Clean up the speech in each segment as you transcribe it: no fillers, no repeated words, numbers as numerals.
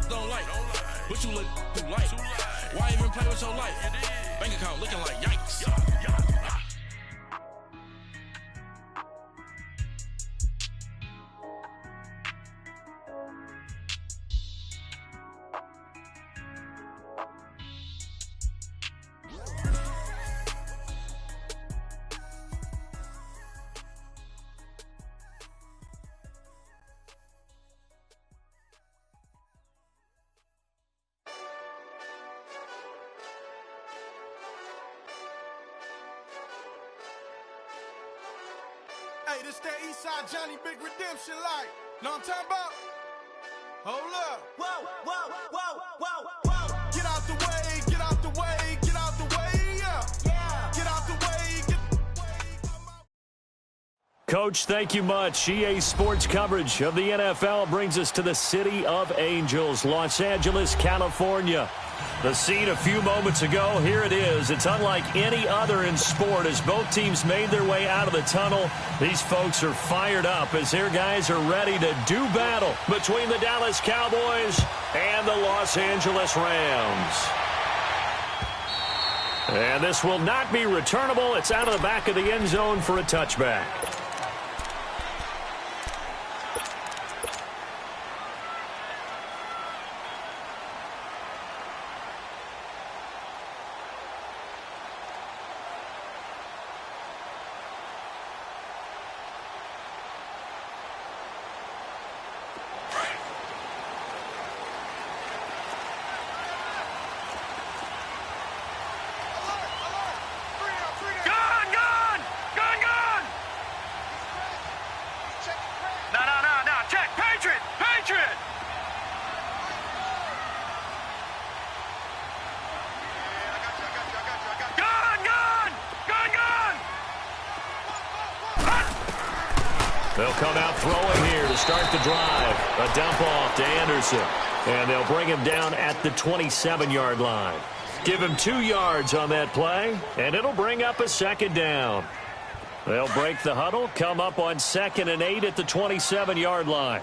don't like. But you look too light. Why even play with your life? Bank account looking like yikes. Hey, this that Eastside Johnny Big Redemption like. Know what I'm talking about? Hold up. Whoa, whoa, whoa, whoa, whoa. Get out the way, get out the way, get out the way, yeah. Get out the way, get out the way. Coach, thank you much. EA Sports coverage of the NFL brings us to the City of Angels, Los Angeles, California. The scene a few moments ago, here it is. It's unlike any other in sport as both teams made their way out of the tunnel. These folks are fired up as their guys are ready to do battle between the Dallas Cowboys and the Los Angeles Rams. And this will not be returnable. It's out of the back of the end zone for a touchback. They'll come out throwing here to start the drive. A dump off to Anderson. And they'll bring him down at the 27-yard line. Give him 2 yards on that play, and it'll bring up a second down. They'll break the huddle, come up on 2nd and 8 at the 27-yard line.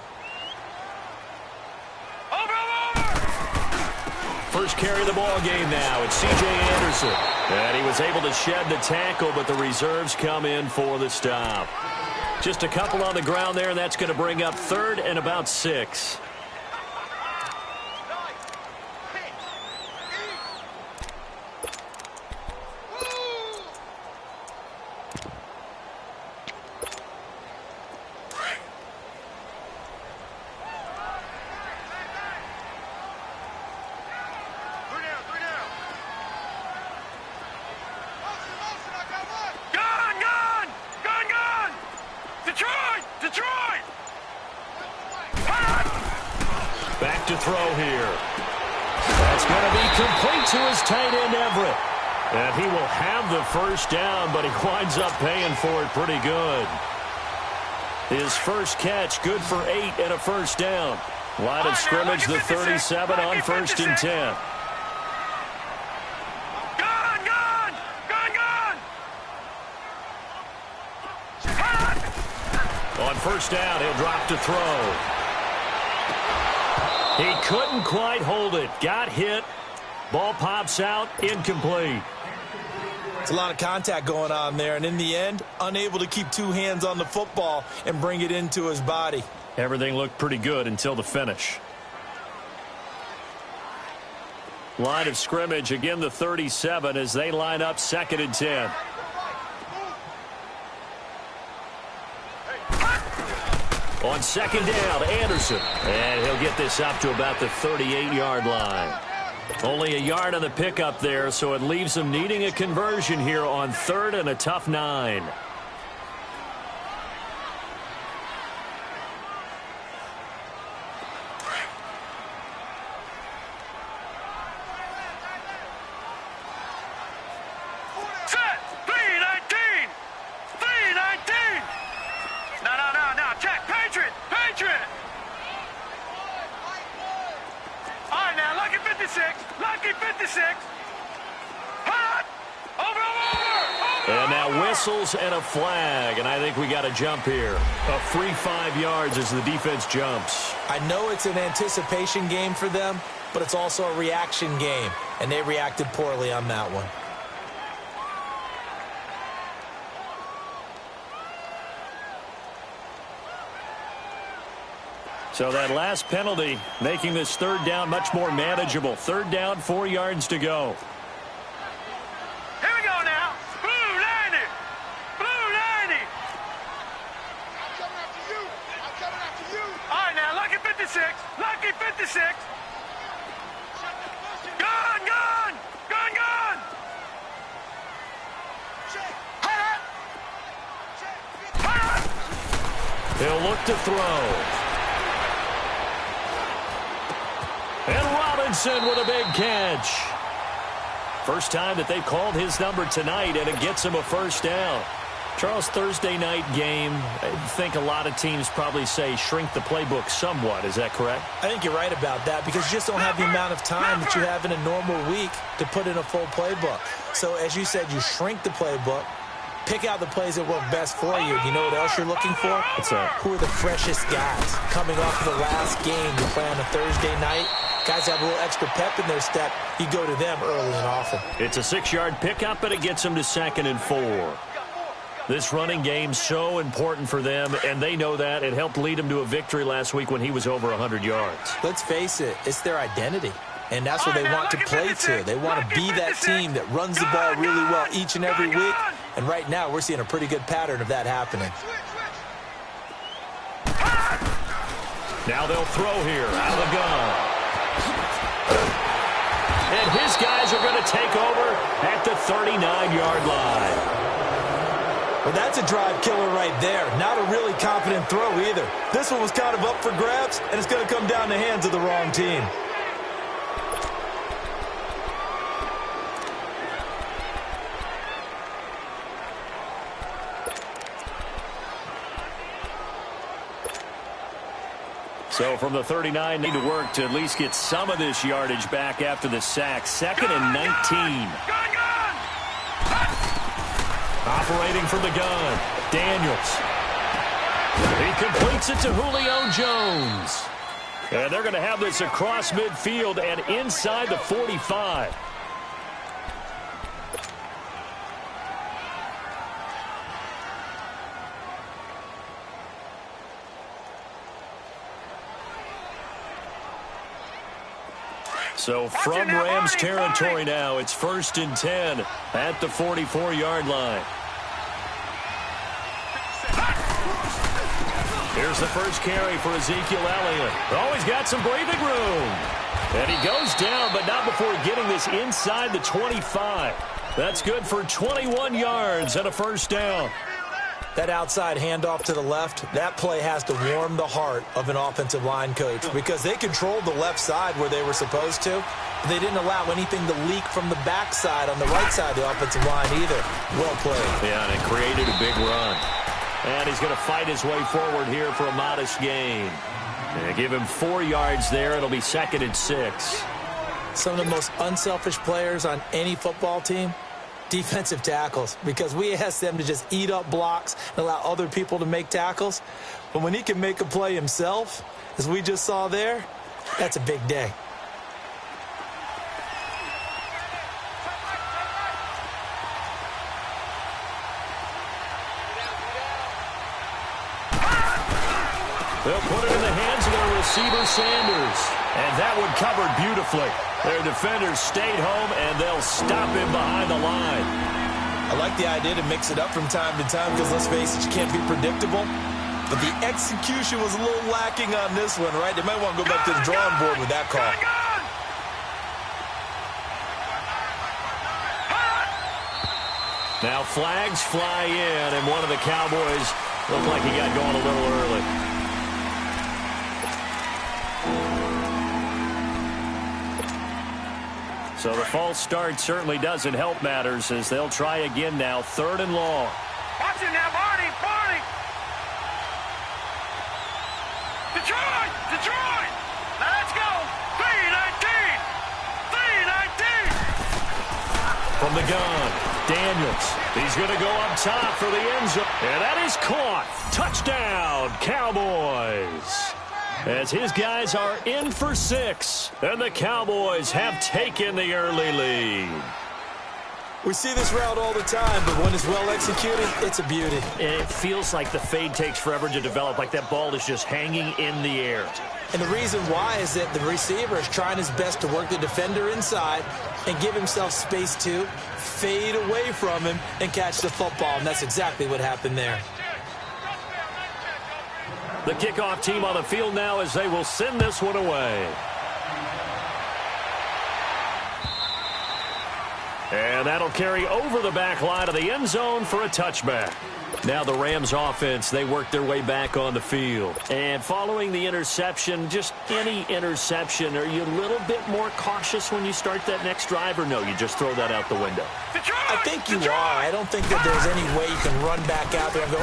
First carry of the ball game now. It's C.J. Anderson. And he was able to shed the tackle, but the reserves come in for the stop. Just a couple on the ground there, and that's going to bring up 3rd and about 6. Back to throw here. That's going to be complete to his tight end, Everett. And he will have the first down, but he winds up paying for it pretty good. His first catch, good for 8 and a first down. Line of scrimmage, the 37 on 1st and 10. On first down, he'll drop to throw. He couldn't quite hold it. Got hit. Ball pops out. Incomplete. It's a lot of contact going on there, and in the end, unable to keep 2 hands on the football and bring it into his body. Everything looked pretty good until the finish. Line of scrimmage, again the 37 as they line up 2nd and 10. On 2nd down, Anderson. And he'll get this up to about the 38-yard line. Only a yard on the pickup there, so it leaves him needing a conversion here on 3rd and a tough 9. whistles and a flag, and I think we got a jump here. A free 5 yards as the defense jumps. I know it's an anticipation game for them, but it's also a reaction game, and they reacted poorly on that one. So that last penalty making this third down much more manageable. Third down, 4 yards to go. Here we go now. Blue 90. Blue 90. I'm coming after you. I'm coming after you. All right, now, lucky 56. Lucky 56. Gun, gun. Gun, gun. He'll look to throw. And Robinson with a big catch. First time that they've called his number tonight, and it gets him a first down. Charles, Thursday night game, I think a lot of teams probably say shrink the playbook somewhat. Is that correct? I think you're right about that because you just don't have the amount of time that you have in a normal week to put in a full playbook. So as you said, you shrink the playbook, pick out the plays that work best for you. You know what else you're looking for? What's that? Who are the freshest guys coming off of the last game you play on a Thursday night? Guys have a little extra pep in their step. You go to them early and often. It's a 6-yard pickup, and it gets them to 2nd and 4. This running game so important for them, and they know that. It helped lead them to a victory last week when he was over 100 yards. Let's face it, it's their identity. And that's what they want to play to. They want to be that team that runs the ball really well each and every week. And right now, we're seeing a pretty good pattern of that happening. Now they'll throw here out of the gun. And his guys are going to take over at the 39-yard line. Well, that's a drive killer right there. Not a really confident throw either. This one was kind of up for grabs, and it's going to come down the hands of the wrong team. So from the 39, need to work to at least get some of this yardage back after the sack. 2nd and 19. Operating from the gun, Daniels. He completes it to Julio Jones. And they're going to have this across midfield and inside the 45. So from Rams territory now, it's 1st and 10 at the 44-yard line. Here's the first carry for Ezekiel Elliott. Oh, he's got some breathing room. And he goes down, but not before getting this inside the 25. That's good for 21 yards and a first down. That outside handoff to the left, that play has to warm the heart of an offensive line coach because they controlled the left side where they were supposed to. But they didn't allow anything to leak from the backside on the right side of the offensive line either. Well played. Yeah, and it created a big run. And he's going to fight his way forward here for a modest gain. Give him 4 yards there. It'll be 2nd and 6. Some of the most unselfish players on any football team, defensive tackles, because we ask them to just eat up blocks and allow other people to make tackles. But when he can make a play himself, as we just saw there, that's a big day. They'll put it in the hands of their receiver, Sanders. And that one covered beautifully. Their defenders stayed home, and they'll stop him behind the line. I like the idea to mix it up from time to time because, let's face it, you can't be predictable. But the execution was a little lacking on this one, right? They might want to go back to the drawing board with that call. Now flags fly in, and one of the Cowboys looked like he got going a little early. So the false start certainly doesn't help matters as they'll try again now. 3rd and long. Watch it now, Barney, Barney. Detroit, Detroit. Now let's go. 3-19. 3-19. From the gun. Daniels. He's going to go up top for the end zone. And that is caught. Touchdown, Cowboys. As his guys are in for 6. And the Cowboys have taken the early lead. We see this route all the time, but when it's well executed, it's a beauty. It feels like the fade takes forever to develop, like that ball is just hanging in the air. And the reason why is that the receiver is trying his best to work the defender inside and give himself space to fade away from him and catch the football, and that's exactly what happened there. The kickoff team on the field now as they will send this one away. And that'll carry over the back line of the end zone for a touchback. Now the Rams offense, they work their way back on the field. And following the interception, just any interception, are you a little bit more cautious when you start that next drive, or no, you just throw that out the window? I think you are. I don't think that there's any way you can run back out there and go,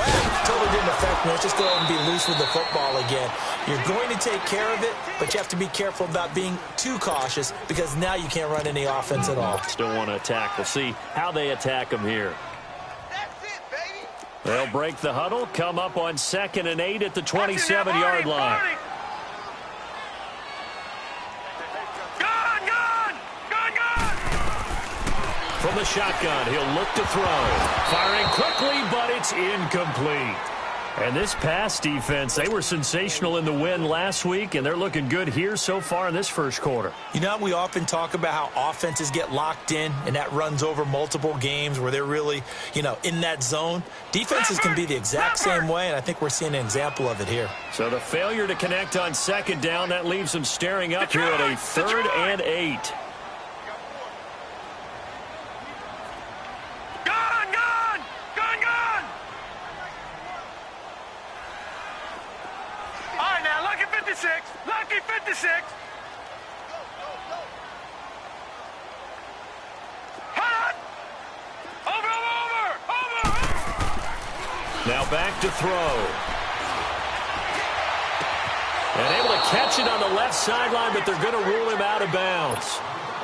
totally didn't affect me. Let's just go ahead and be loose with the football again. You're going to take care of it, but you have to be careful about being too cautious because now you can't run any offense at all. Still want to attack. We'll see how they attack them here. They'll break the huddle, come up on 2nd and 8 at the 27-yard line. From the shotgun, he'll look to throw. Firing quickly, but it's incomplete. And this pass defense, they were sensational in the win last week, and they're looking good here so far in this first quarter. You know, we often talk about how offenses get locked in, and that runs over multiple games where they're really, in that zone. Defenses can be the exact same way, and I think we're seeing an example of it here. So the failure to connect on 2nd down, that leaves them staring up here at a 3rd and 8. Lucky 56. Hot. Over. Now back to throw. And able to catch it on the left sideline, but they're going to rule him out of bounds.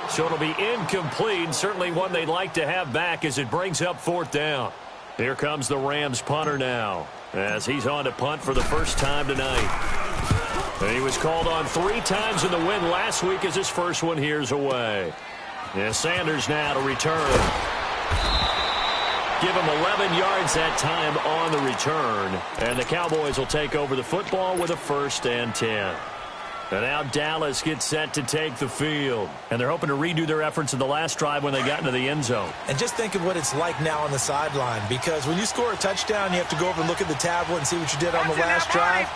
So it'll be incomplete, and certainly one they'd like to have back as it brings up 4th down. Here comes the Rams punter now, as he's on to punt for the first time tonight. And he was called on 3 times in the win last week as his first one here's away. And Sanders now to return. Give him 11 yards that time on the return. And the Cowboys will take over the football with a 1st and 10. And now Dallas gets set to take the field. And they're hoping to redo their efforts in the last drive when they got into the end zone. And just think of what it's like now on the sideline. Because when you score a touchdown, you have to go over and look at the tablet and see what you did on the last drive.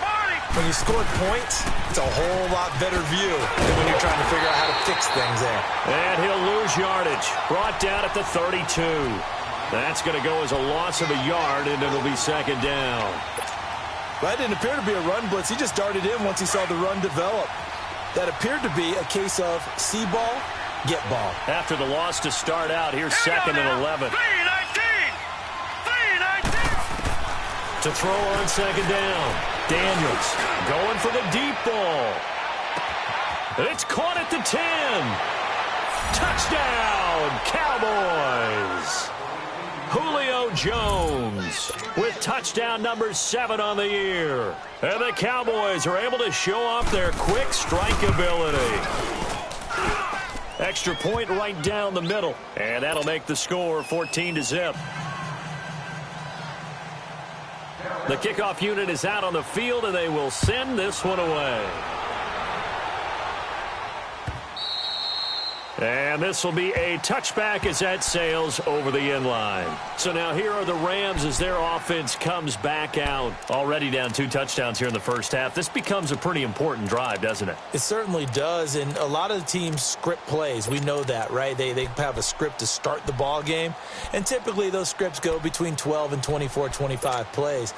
When you scored points, it's a whole lot better view than when you're trying to figure out how to fix things there. And he'll lose yardage. Brought down at the 32. That's going to go as a loss of a yard, and it'll be 2nd down. That didn't appear to be a run blitz. He just darted in once he saw the run develop. That appeared to be a case of see ball, get ball. After the loss to start out, here's 2nd and 11. 3-19. To throw on 2nd down. Daniels going for the deep ball. It's caught at the 10. Touchdown, Cowboys. Julio Jones with touchdown number 7 on the year. And the Cowboys are able to show off their quick strike ability. Extra point right down the middle. And that'll make the score 14-0. The kickoff unit is out on the field, and they will send this one away. And this will be a touchback as that sails over the end line. So now here are the Rams as their offense comes back out. Already down 2 touchdowns here in the first half. This becomes a pretty important drive, doesn't it? It certainly does, and a lot of the teams script plays. We know that, right? They have a script to start the ball game, and typically those scripts go between 12 and 24, 25 plays.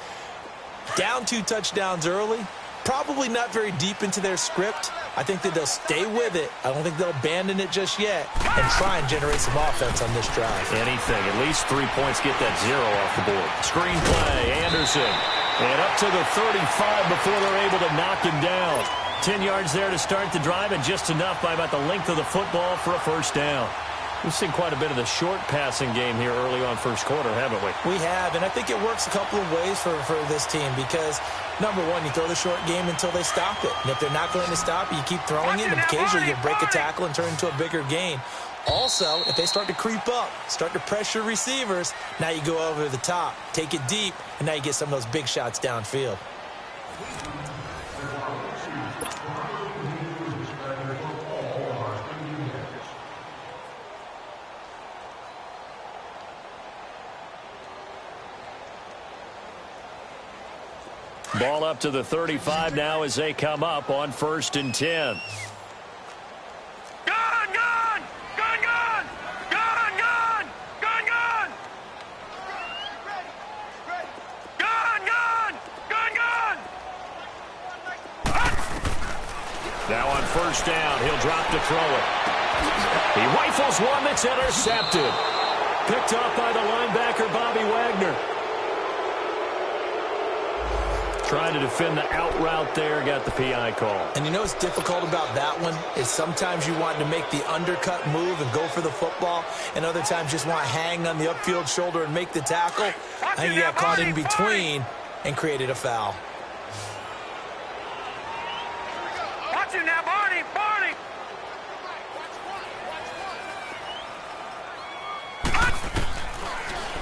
Down 2 touchdowns early, probably not very deep into their script. I think that they'll stay with it. I don't think they'll abandon it just yet and try and generate some offense on this drive. Anything. At least 3 points. Get that 0 off the board. Screen play. Anderson. And up to the 35 before they're able to knock him down. 10 yards there to start the drive, and just enough by about the length of the football for a 1st down. We've seen quite a bit of the short passing game here early on first quarter, haven't we? We have, and I think it works a couple of ways for this team because, number one, you throw the short game until they stop it. And if they're not going to stop it, you keep throwing it, and occasionally you break a tackle and turn into a bigger gain. Also, if they start to creep up, start to pressure receivers, now you go over the top, take it deep, and now you get some of those big shots downfield. Ball up to the 35 now as they come up on 1st and 10. Now on 1st down, he'll drop to throw it. He rifles one that's intercepted. Picked off by the linebacker, Bobby Wagner. Trying to defend the out route there, got the PI call. And you know what's difficult about that one is sometimes you want to make the undercut move and go for the football, and other times just want to hang on the upfield shoulder and make the tackle. I think he got caught in between and created a foul. Watch it now, Barney! Barney!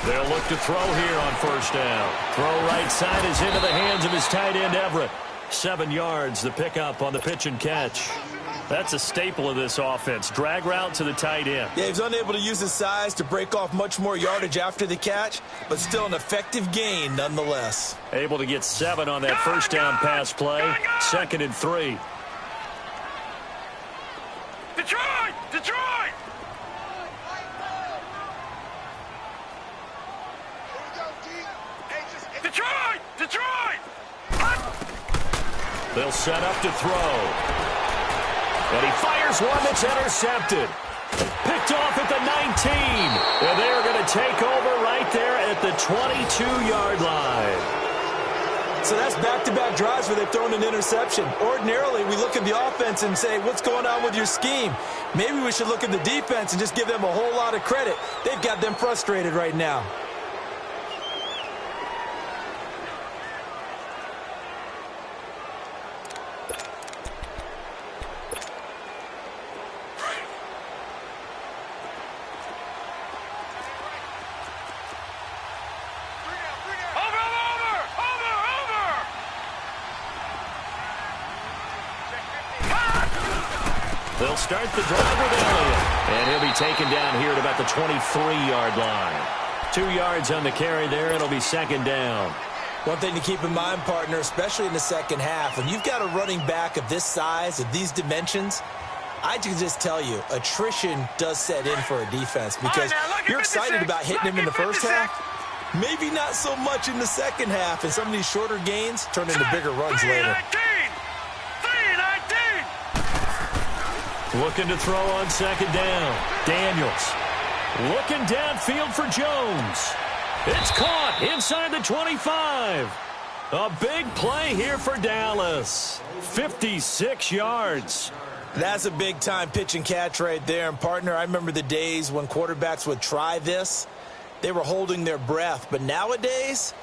They'll look to throw here on 1st down. Throw right side is into the hands of his tight end, Everett. 7 yards, the pickup on the pitch and catch. That's a staple of this offense. Drag route to the tight end. Yeah, he's unable to use his size to break off much more yardage after the catch, but still an effective gain nonetheless. Able to get 7 on that 1st down pass play. 2nd and 3. Detroit! Detroit! Detroit! Detroit! They'll set up to throw. And he fires one that's intercepted. Picked off at the 19. And they're going to take over right there at the 22-yard line. So that's back-to-back drives where they've thrown an interception. Ordinarily, we look at the offense and say, what's going on with your scheme? Maybe we should look at the defense and just give them a whole lot of credit. They've got them frustrated right now. They'll start the drive with Elliott. And he'll be taken down here at about the 23-yard line. 2 yards on the carry there. It'll be 2nd down. One thing to keep in mind, partner, especially in the second half, when you've got a running back of this size, of these dimensions, I can just tell you, attrition does set in for a defense because you're excited about hitting him in the first half. Maybe not so much in the second half, and some of these shorter gains turn into bigger runs later. Looking to throw on 2nd down. Daniels looking downfield for Jones. It's caught inside the 25. A big play here for Dallas. 56 yards. That's a big-time pitch and catch right there. And, partner, I remember the days when quarterbacks would try this. They were holding their breath. But nowadays,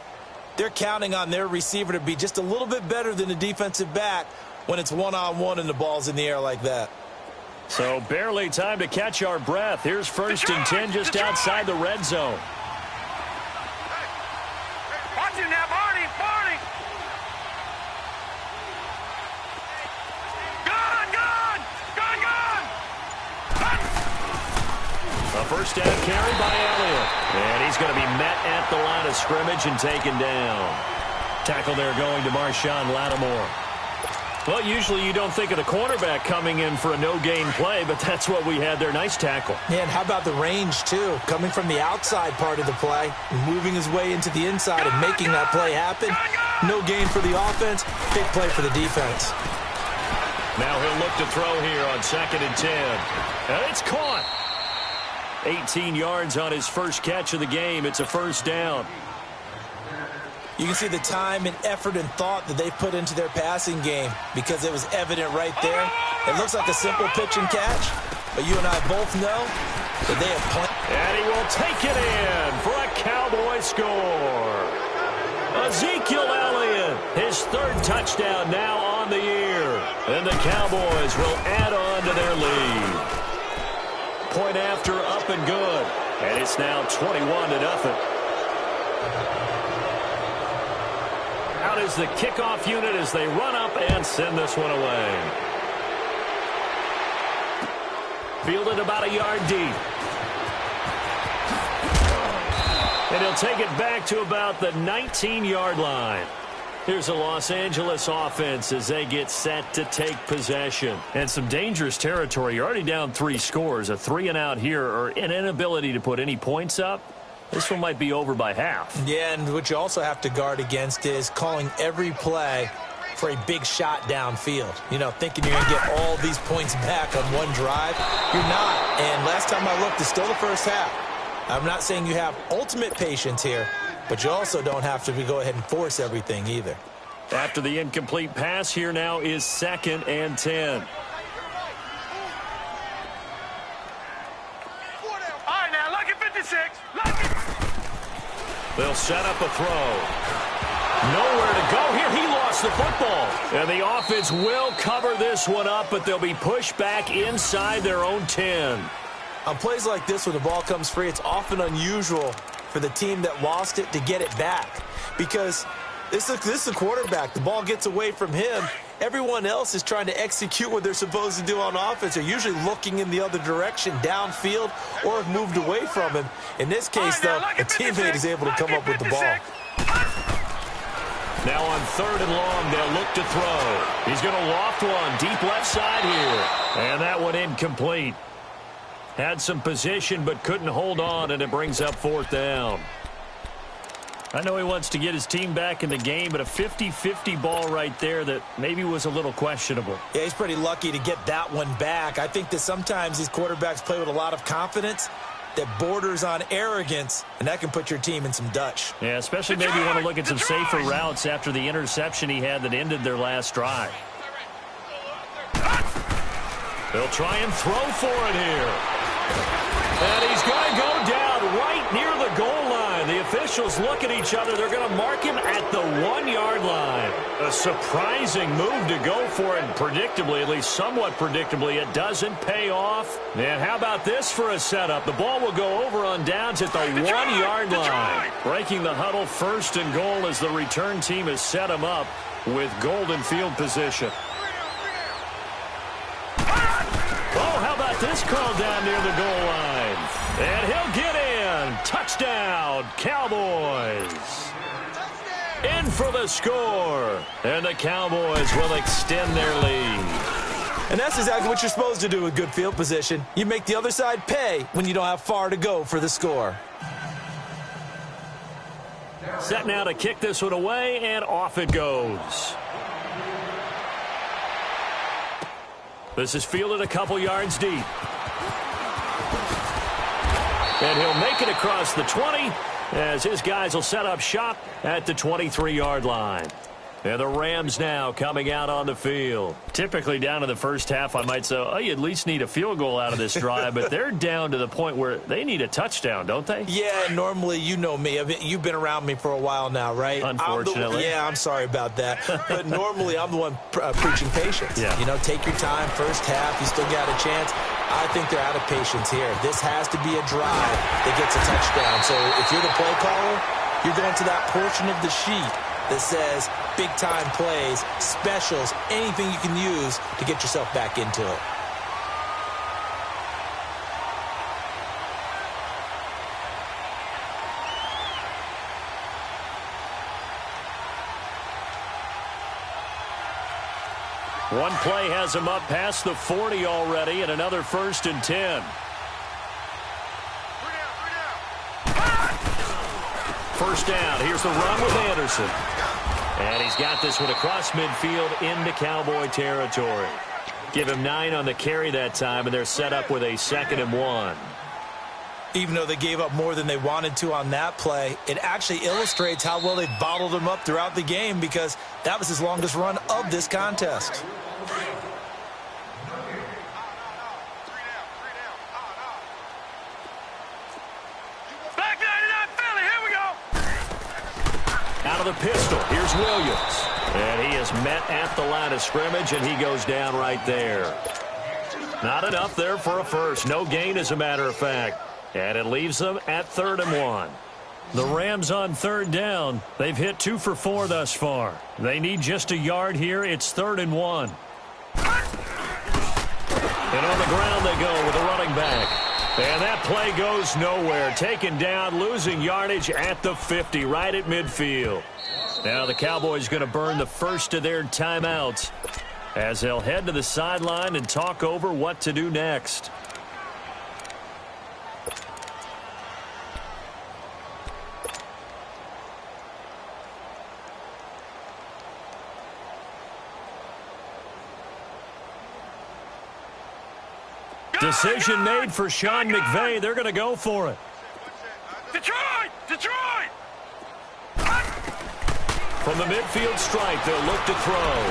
they're counting on their receiver to be just a little bit better than the defensive back when it's one-on-one and the ball's in the air like that. So barely time to catch our breath. Here's 1st and 10 just outside the red zone. Watch it now, Barney! Barney! Gone! A 1st down carry by Elliott. And he's going to be met at the line of scrimmage and taken down. Tackle there going to Marshawn Lattimore. Well, usually you don't think of the cornerback coming in for a no-gain play, but that's what we had there. Nice tackle. Man, how about the range, too? Coming from the outside part of the play, moving his way into the inside and making that play happen. No gain for the offense, big play for the defense. Now he'll look to throw here on 2nd and 10. And it's caught. 18 yards on his first catch of the game. It's a 1st down. You can see the time and effort and thought that they put into their passing game because it was evident right there. It looks like a simple pitch and catch, but you and I both know But they have plenty. And he will take it in for a Cowboy score. Ezekiel Elliott, his third touchdown now on the year. And the Cowboys will add on to their lead. Point after, up and good. And it's now 21-0. Out is the kickoff unit as they run up and send this one away. Fielded about a yard deep. And he'll take it back to about the 19-yard line. Here's a Los Angeles offense as they get set to take possession. And some dangerous territory. You're already down 3 scores. A 3-and-out here, or an inability to put any points up. This one might be over by half. Yeah, and what you also have to guard against is calling every play for a big shot downfield. You know, thinking you're going to get all these points back on one drive. You're not. And last time I looked, it's still the first half. I'm not saying you have ultimate patience here, but you also don't have to go ahead and force everything either. After the incomplete pass, here now is 2nd and 10. All right, now, lucky 56. Lucky. They'll set up a throw. Nowhere to go here. He lost the football. And the offense will cover this one up, but they'll be pushed back inside their own 10. On plays like this where the ball comes free, it's often unusual for the team that lost it to get it back. Because this is the quarterback. The ball gets away from him. Everyone else is trying to execute what they're supposed to do on offense. They're usually looking in the other direction, downfield, or have moved away from him. In this case, though, a teammate is able to come up with the ball. Now on 3rd and long, they'll look to throw. He's going to loft one deep left side here. And that one incomplete. Had some position but couldn't hold on, and it brings up 4th down. I know he wants to get his team back in the game, but a 50-50 ball right there that maybe was a little questionable. Yeah, he's pretty lucky to get that one back. I think that sometimes these quarterbacks play with a lot of confidence that borders on arrogance, and that can put your team in some Dutch. Yeah, especially maybe you want to look at some safer routes after the interception he had that ended their last drive. They'll try and throw for it here. And he's going to go down right near the goal line. The officials look at each other. They're going to mark him at the 1-yard line. A surprising move to go for it. Predictably, at least somewhat predictably, it doesn't pay off. And how about this for a setup? The ball will go over on downs at the 1-yard line. Breaking the huddle, 1st and goal as the return team has set him up with golden field position. This call down near the goal line. And he'll get in. Touchdown, Cowboys. In for the score. And the Cowboys will extend their lead. And that's exactly what you're supposed to do with good field position. You make the other side pay when you don't have far to go for the score. Set now to kick this one away, and off it goes. This is fielded a couple yards deep. And he'll make it across the 20 as his guys will set up shop at the 23-yard line. And the Rams now coming out on the field. Typically down in the first half, I might say, oh, you at least need a field goal out of this drive. But they're down to the point where they need a touchdown, don't they? Yeah, normally, you know me. You've been around me for a while now, right? Unfortunately. I'm sorry about that. But normally, I'm the one preaching patience. Yeah. You know, take your time. First half, you still got a chance. I think they're out of patience here. This has to be a drive that gets a touchdown. So if you're the play caller, you're going to that portion of the sheet that says big-time plays, specials, anything you can use to get yourself back into it. One play has him up past the 40 already, and another 1st and 10. First down. Here's the run with Anderson. And he's got this one across midfield into Cowboy territory. Give him 9 on the carry that time, and they're set up with a 2nd and 1. Even though they gave up more than they wanted to on that play, it actually illustrates how well they bottled him up throughout the game, because that was his longest run of this contest. the pistol. Here's Williams. And he is met at the line of scrimmage, and he goes down right there. Not enough there for a first. No gain, as a matter of fact. And it leaves them at 3rd and 1. The Rams on 3rd down. They've hit 2 for 4 thus far. They need just a yard here. It's 3rd and 1. And on the ground they go with a running back. And that play goes nowhere. Taken down, losing yardage at the 50, right at midfield. Now the Cowboys going to burn the first of their timeouts as they'll head to the sideline and talk over what to do next. Decision made for Sean McVay. They're going to go for it. Detroit! Detroit! From the midfield stripe, they'll look to throw.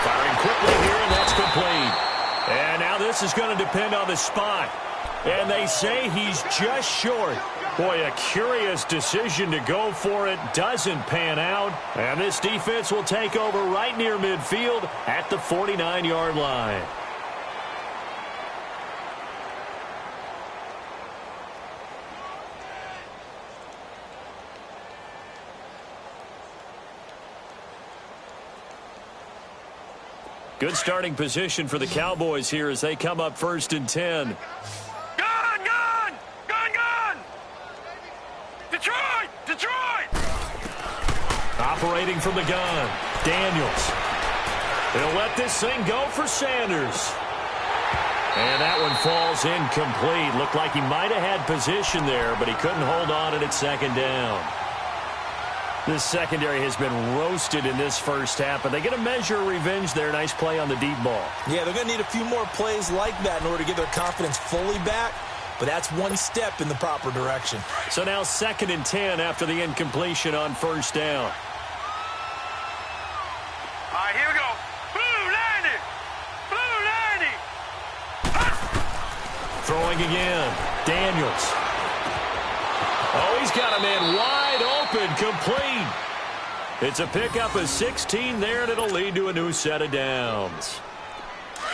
Firing quickly here, and that's complete. And now this is going to depend on the spot. And they say he's just short. Boy, a curious decision to go for it. Doesn't pan out. And this defense will take over right near midfield at the 49-yard line. Good starting position for the Cowboys here as they come up 1st and 10. Gun! Gun! Gun! Gun! Detroit! Detroit! Operating from the gun, Daniels. They'll let this thing go for Sanders. And that one falls incomplete. Looked like he might have had position there, but he couldn't hold on at 2nd down. This secondary has been roasted in this first half, but they get a measure of revenge there. Nice play on the deep ball. Yeah, they're going to need a few more plays like that in order to get their confidence fully back, but that's one step in the proper direction. So now 2nd and 10 after the incompletion on 1st down. All right, here we go. Blue 90! Blue 90! Throwing again. Daniels. Oh, he's got a man wide open, complete. It's a pickup of 16 there, and it'll lead to a new set of downs.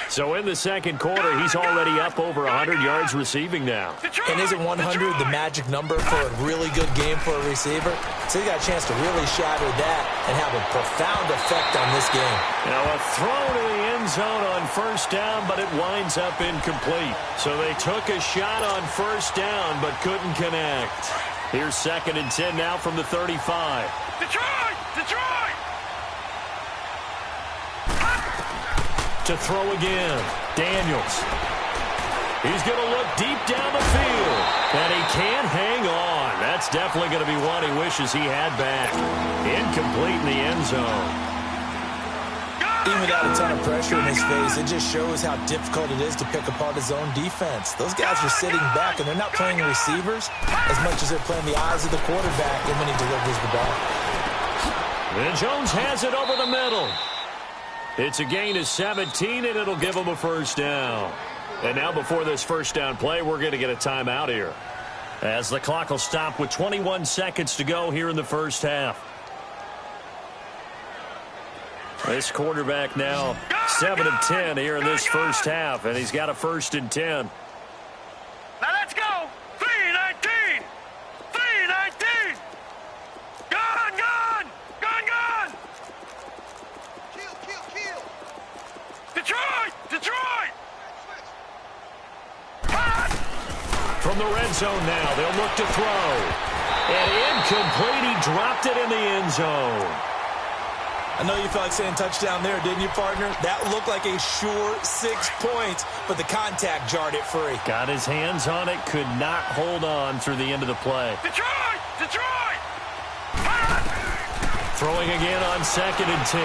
So in the second quarter, he's already up over 100 yards receiving now. And isn't 100 the magic number for a really good game for a receiver? So he got a chance to really shatter that and have a profound effect on this game. Now a throw to the end zone on 1st down, but it winds up incomplete. So they took a shot on 1st down, but couldn't connect. Here's 2nd and 10 now from the 35. Detroit! Detroit! To throw again, Daniels. He's going to look deep down the field, and he can't hang on. That's definitely going to be one he wishes he had back. Incomplete in the end zone. Even without a ton of pressure in his face, it just shows how difficult it is to pick apart his own defense. Those guys are sitting back, and they're not playing receivers as much as they're playing the eyes of the quarterback and when he delivers the ball. And Jones has it over the middle. It's a gain of 17, and it'll give him a 1st down. And now before this 1st down play, we're going to get a timeout here, as the clock will stop with 21 seconds to go here in the first half. This quarterback now 7 of 10 here in this first half, and he's got a 1st and 10. Now let's go! 3-19! 3-19! Gun! Gun! Gun! Gun! Kill, kill, kill. Detroit! Detroit! From the red zone now, they'll look to throw. And incomplete, he dropped it in the end zone. I know you felt like saying touchdown there, didn't you, partner? That looked like a sure 6 points, but the contact jarred it free. Got his hands on it, could not hold on through the end of the play. Detroit! Detroit! Throwing again on 2nd and 10.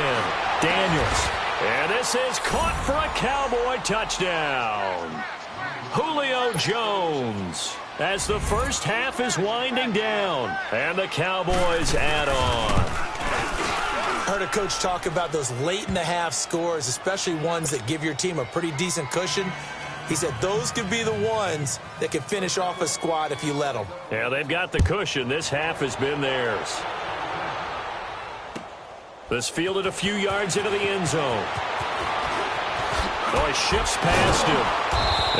Daniels. And this is caught for a Cowboy touchdown. Julio Jones, as the first half is winding down, and the Cowboys add on. Heard a coach talk about those late-in-the-half scores, especially ones that give your team a pretty decent cushion. He said those could be the ones that can finish off a squad if you let them. Yeah, they've got the cushion. This half has been theirs. This fielded a few yards into the end zone. Oh, he shifts past him.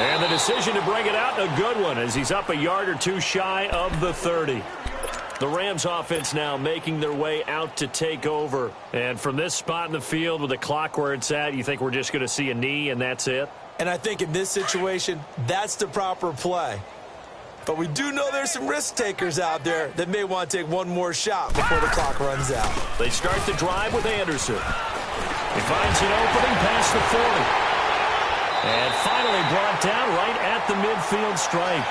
And the decision to bring it out, a good one, as he's up a yard or two shy of the 30. The Rams offense now making their way out to take over. And from this spot in the field with the clock where it's at, you think we're just going to see a knee and that's it? And I think in this situation, that's the proper play. But we do know there's some risk takers out there that may want to take one more shot before the clock runs out. They start the drive with Anderson. He finds an opening past the 40. And finally brought down right at the midfield stripe.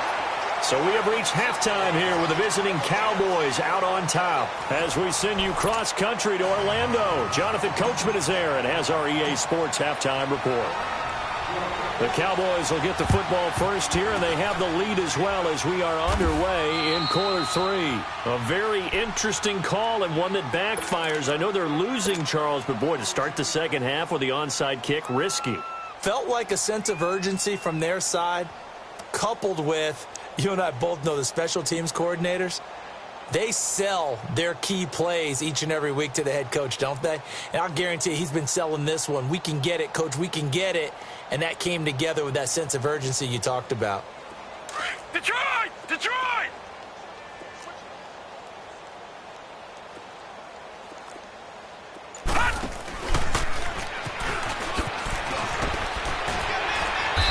So we have reached halftime here with the visiting Cowboys out on top. As we send you cross-country to Orlando, Jonathan Coachman is there and has our EA Sports halftime report. The Cowboys will get the football first here, and they have the lead as well as we are underway in quarter 3. A very interesting call and one that backfires. I know they're losing, Charles, but boy, to start the second half with the onside kick, risky. Felt like a sense of urgency from their side, coupled with, you and I both know the special teams coordinators, they sell their key plays each and every week to the head coach, don't they? And I'll guarantee you he's been selling this one. We can get it, coach, we can get it. And that came together with that sense of urgency you talked about. Detroit! Detroit!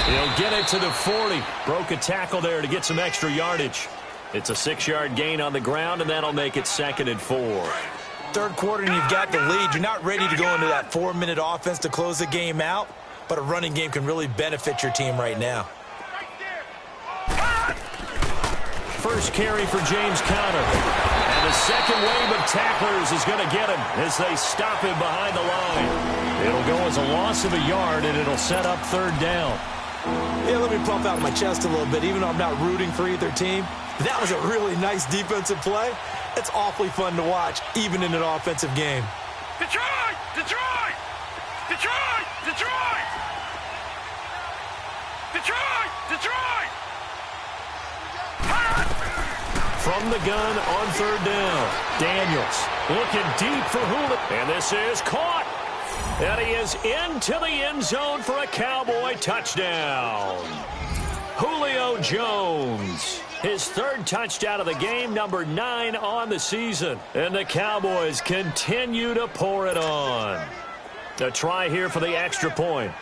He'll get it to the 40. Broke a tackle there to get some extra yardage. It's a 6-yard gain on the ground, and that'll make it 2nd and 4. Third quarter, and you've got the lead. You're not ready to go into that 4-minute offense to close the game out, but a running game can really benefit your team right now. First carry for James Conner. And the second wave of tacklers is going to get him as they stop him behind the line. It'll go as a loss of a yard, and it'll set up 3rd down. Yeah, let me pump out my chest a little bit, even though I'm not rooting for either team. That was a really nice defensive play. It's awfully fun to watch, even in an offensive game. Detroit! Detroit! Detroit! Detroit! Detroit! Detroit! From the gun on 3rd down. Daniels looking deep for Julio. And this is caught. And he is into the end zone for a Cowboy touchdown. Julio Jones, his 3rd touchdown of the game, number 9 on the season. And the Cowboys continue to pour it on. A try here for the extra point.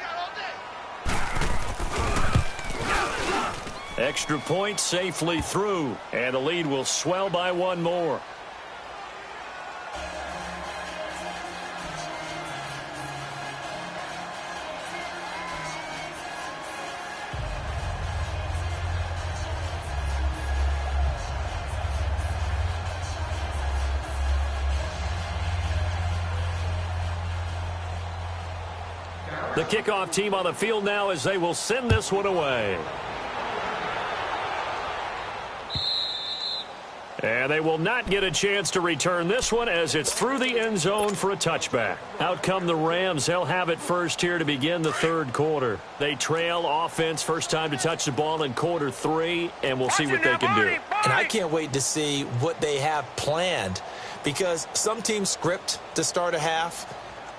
Extra point safely through, and the lead will swell by 1 more. The kickoff team on the field now as they will send this one away. And they will not get a chance to return this one as it's through the end zone for a touchback. Out come the Rams. They'll have it first here to begin the 3rd quarter. They trail offense, first time to touch the ball in quarter 3, and we'll see what they can do. And I can't wait to see what they have planned, because some teams script to start a half.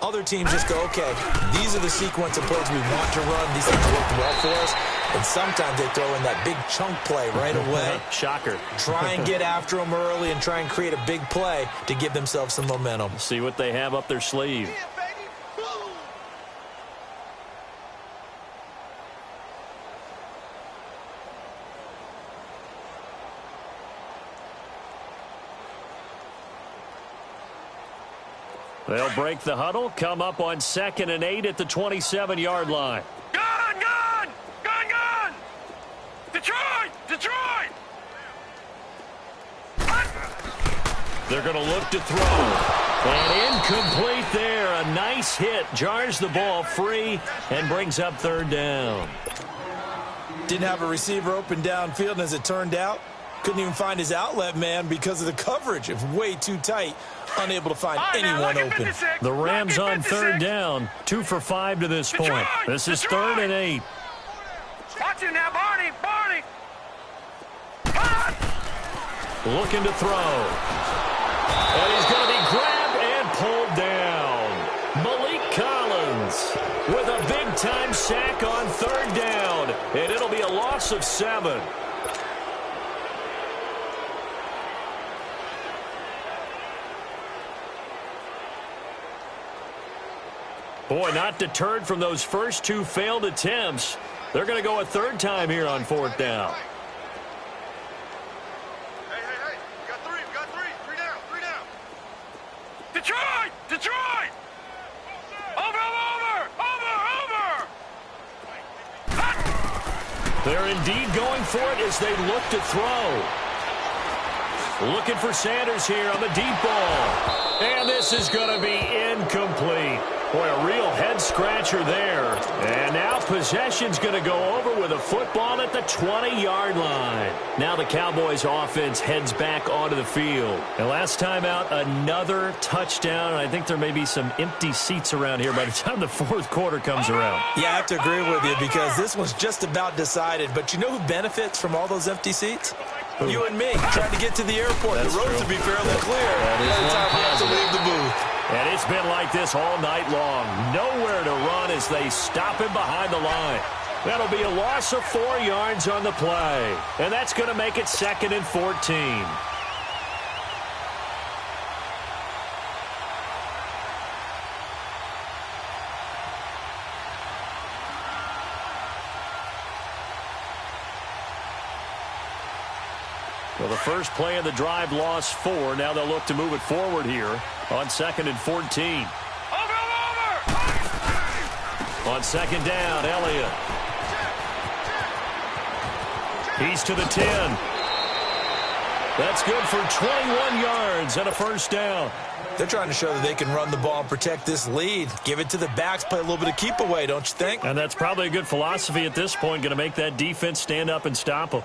Other teams just go, okay, these are the sequence of plays we want to run. These things work well for us. And sometimes they throw in that big chunk play right away. Shocker. Try and get after them early and try and create a big play to give themselves some momentum. See what they have up their sleeve. They'll break the huddle, come up on 2nd and 8 at the 27-yard line. Gun! Gun! Gun! Gun! Detroit! Detroit! They're going to look to throw. And incomplete there. A nice hit. Jars the ball free and brings up 3rd down. Didn't have a receiver open downfield, and as it turned out, couldn't even find his outlet man because of the coverage. It was way too tight. Unable to find anyone open. The Rams on 3rd down. 2 for 5 to this point. This is 3rd and 8. Watch it now, Barney! Barney! Looking to throw. And he's going to be grabbed and pulled down. big-time sack on 3rd down, and it'll be a loss of 7. Boy, not deterred from those first 2 failed attempts. They're going to go a 3rd time here on 4th down. Hey. We got 3. We got 3. 3 down. 3 down. Detroit! Detroit! Over! They're indeed going for it as they look to throw. Looking for Sanders here on the deep ball. And this is going to be incomplete. Boy, a real head-scratcher there. And now possession's going to go over with a football at the 20-yard line. Now the Cowboys' offense heads back onto the field. And last time out, another touchdown. And I think there may be some empty seats around here by the time the 4th quarter comes around. Yeah, I have to agree with you because this one's just about decided. But you know who benefits from all those empty seats? You and me, trying to get to the airport. That's the roads true. will be fairly clear by the time we have to leave the booth. And it's been like this all night long. Nowhere to run as they stop him behind the line. That'll be a loss of 4 yards on the play. And that's going to make it 2nd and 14. Well, the first play of the drive lost 4. Now they'll look to move it forward here on 2nd and 14. On 2nd down, Elliott. He's to the 10. That's good for 21 yards and a 1st down. They're trying to show that they can run the ball and protect this lead. Give it to the backs, play a little bit of keep away, don't you think? And that's probably a good philosophy at this point, going to make that defense stand up and stop them.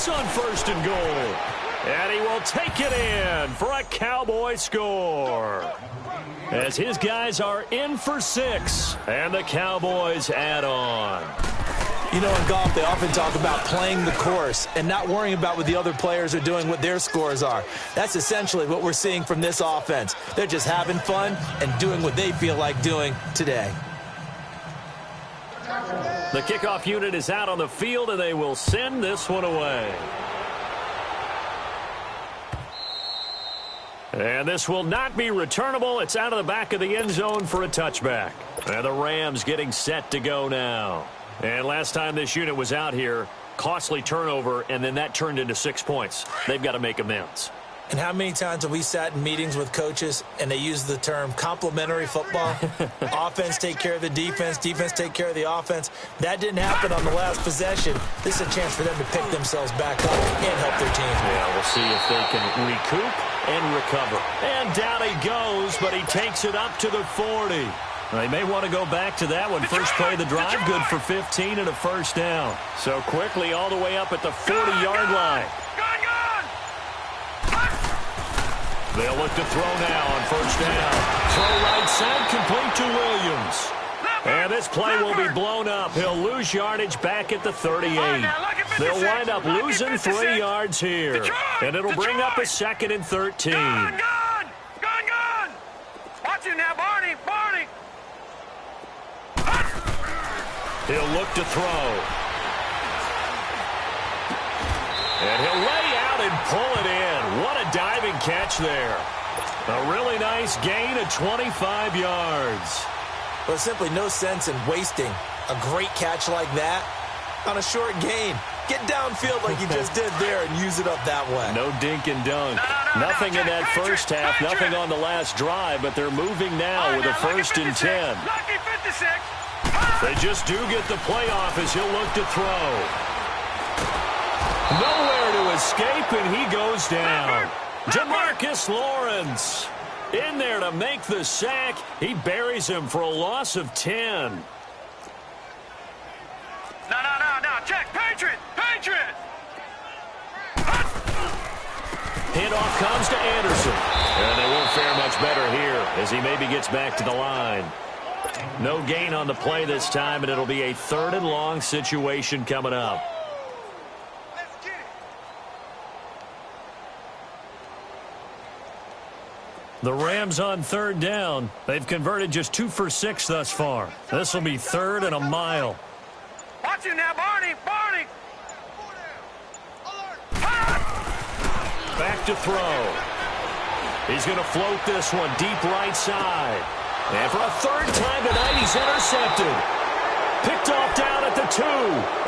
On 1st and goal. And he will take it in for a Cowboy score. As his guys are in for 6. And the Cowboys add on. You know, in golf, they often talk about playing the course and not worrying about what the other players are doing, what their scores are. That's essentially what we're seeing from this offense. They're just having fun and doing what they feel like doing today. The kickoff unit is out on the field, and they will send this one away. And this will not be returnable. It's out of the back of the end zone for a touchback. And the Rams getting set to go now. And last time this unit was out here, costly turnover, and then that turned into 6 points. They've got to make amends. And how many times have we sat in meetings with coaches and they use the term complementary football? Offense take care of the defense, defense take care of the offense. That didn't happen on the last possession. This is a chance for them to pick themselves back up and help their team. Yeah, we'll see if they can recoup and recover. And down he goes, but he takes it up to the 40. They may want to go back to that one. First play of the drive, good for 15 and a 1st down. So quickly all the way up at the 40-yard line. They'll look to throw now on 1st down. Throw right side, complete to Williams. And this play will be blown up. He'll lose yardage back at the 38. They'll wind up losing 3 yards here. And it'll bring up a 2nd and 13. Gone! Watch him now, Barney! He'll look to throw. And he'll lay out and pull it in. What a diving catch there. A really nice gain of 25 yards. Well, simply no sense in wasting a great catch like that on a short gain. Get downfield like you just did there and use it up that way. No dink and dunk. Nothing in that first half, nothing on the last drive, but they're moving now with a 1st and 10. They just do get the playoff as he'll look to throw. Nowhere to escape, and he goes down. Demarcus Lawrence in there to make the sack. He buries him for a loss of 10. No. Check. Patriot. Handoff comes to Anderson. And they won't fare much better here as he maybe gets back to the line. No gain on the play this time, and it'll be a 3rd and long situation coming up. The Rams on 3rd down. They've converted just 2 for 6 thus far. This will be 3rd and a mile. Watch you now, Barney! Barney! Back to throw. He's going to float this one deep right side. And for a 3rd time tonight, he's intercepted. Picked off down at the 2.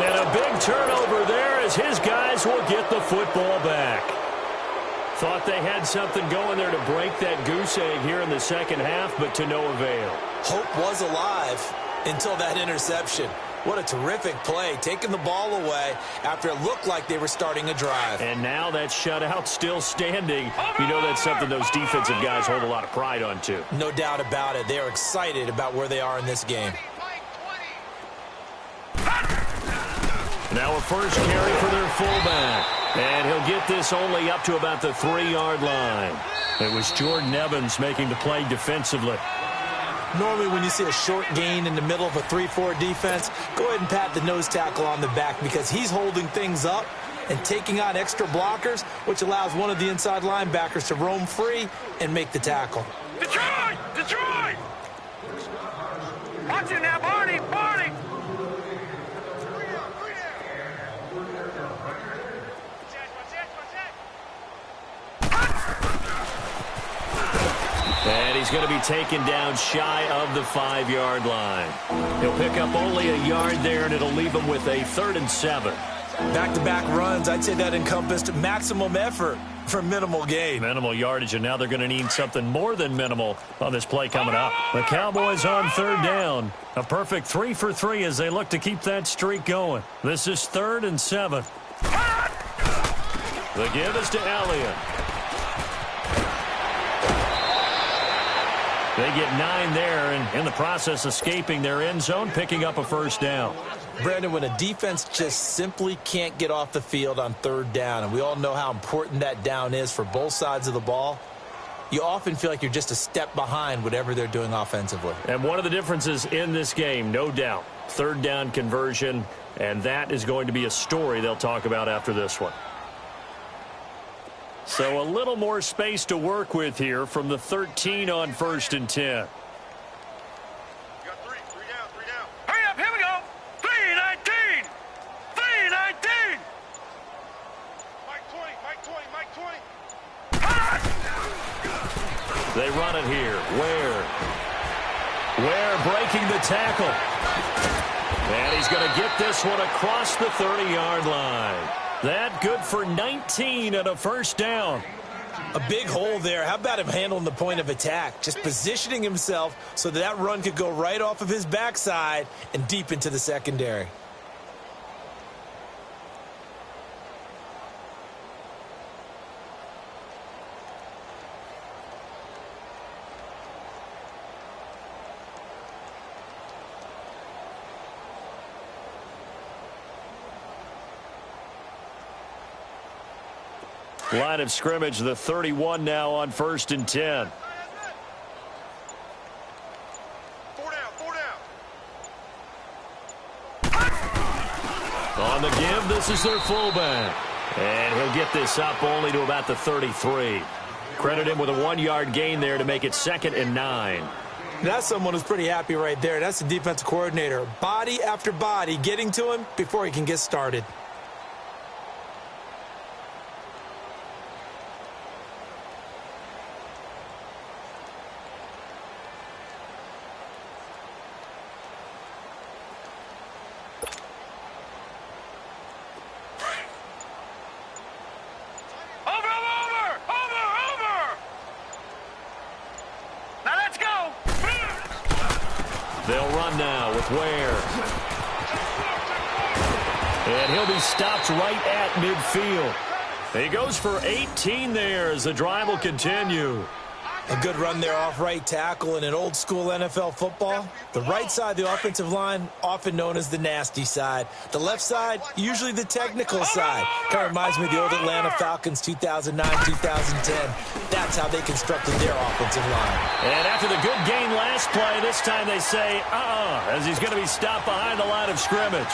And a big turnover there as his guys will get the football back. Thought they had something going there to break that goose egg here in the second half, but to no avail. Hope was alive until that interception. What a terrific play, taking the ball away after it looked like they were starting a drive. And now that shutout still standing. You know that's something those defensive guys hold a lot of pride on, too. No doubt about it. They are excited about where they are in this game. Now a first carry for their fullback. And he'll get this only up to about the 3-yard line. It was Jordan Evans making the play defensively. Normally when you see a short gain in the middle of a 3-4 defense, go ahead and pat the nose tackle on the back because he's holding things up and taking on extra blockers, which allows one of the inside linebackers to roam free and make the tackle. Detroit! Detroit! Watch it now, Barney! Barney! And he's going to be taken down shy of the 5-yard line. He'll pick up only a yard there, and it'll leave him with a 3rd and 7. Back-to-back runs, I'd say that encompassed maximum effort for minimal gain. Minimal yardage, and now they're going to need something more than minimal on this play coming up. The Cowboys on 3rd down. A perfect 3 for 3 as they look to keep that streak going. This is 3rd and 7. The give is to Elliott. They get 9 there, and in the process escaping their end zone, picking up a first down. Brandon, when a defense just simply can't get off the field on 3rd down, and we all know how important that down is for both sides of the ball, you often feel like you're just a step behind whatever they're doing offensively. And one of the differences in this game, no doubt, 3rd down conversion, and that is going to be a story they'll talk about after this one. So a little more space to work with here from the 13 on 1st and 10. You got 3 down, 3 down. Hurry up, here we go. 3-19. 3-19. Mike 20, Mike 20, Mike 20. They run it here. Ware breaking the tackle. And he's going to get this one across the 30-yard line. That good for 19 and a first down. A big hole there. How about him handling the point of attack? Just positioning himself so that run could go right off of his backside and deep into the secondary. Line of scrimmage, the 31 now on 1st and 10. 4 down, 4 down. On the give, this is their fullback. And he'll get this up only to about the 33. Credit him with a 1-yard gain there to make it 2nd and 9. That's someone who's pretty happy right there. That's the defensive coordinator. Body after body getting to him before he can get started. They'll run now with Ware. And he'll be stopped right at midfield. He goes for 18 there as the drive will continue. A good run there off right tackle in an old-school NFL football. The right side of the offensive line, often known as the nasty side. The left side, usually the technical side. Kind of reminds me of the old Atlanta Falcons 2009-2010. That's how they constructed their offensive line. And after the good gain last play, this time they say, as he's going to be stopped behind the line of scrimmage.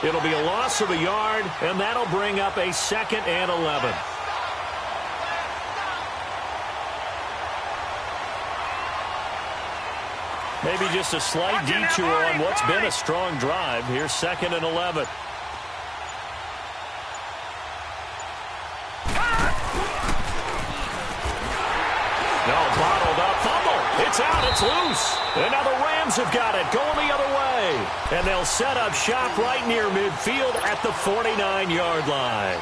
It'll be a loss of a yard, and that'll bring up a 2nd and 11. Maybe just a slight detour on what's been a strong drive. Here's 2nd and 11. No, bottled up. Fumble. It's out. It's loose. And now the Rams have got it. Going the other way. And they'll set up shop right near midfield at the 49-yard line.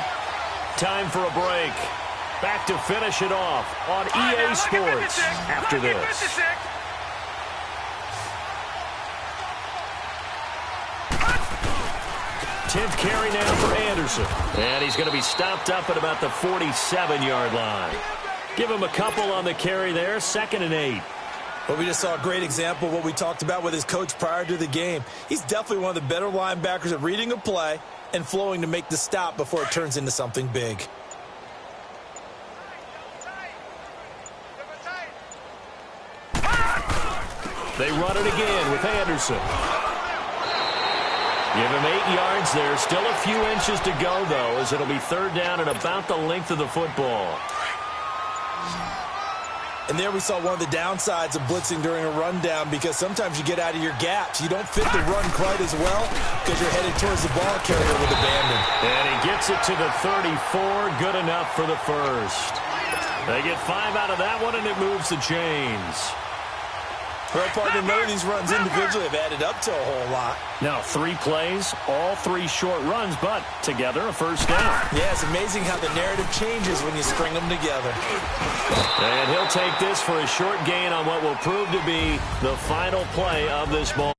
Time for a break. Back to finish it off on EA Sports after this. 10th carry now for Anderson. And he's going to be stopped up at about the 47-yard line. Give him a couple on the carry there. 2nd and 8. Well, we just saw a great example of what we talked about with his coach prior to the game. He's definitely one of the better linebackers at reading a play and flowing to make the stop before it turns into something big. They run it again with Anderson. Give him 8 yards there. Still a few inches to go, though, as it'll be 3rd down and about the length of the football. And there we saw one of the downsides of blitzing during a rundown, because sometimes you get out of your gaps. You don't fit the run quite as well because you're headed towards the ball carrier with abandon. And he gets it to the 34. Good enough for the first. They get 5 out of that one, and it moves the chains. Well, partner, none of these runs individually have added up to a whole lot. Now 3 plays, all 3 short runs, but together a first down. Yeah, it's amazing how the narrative changes when you string them together. And he'll take this for a short gain on what will prove to be the final play of this ball.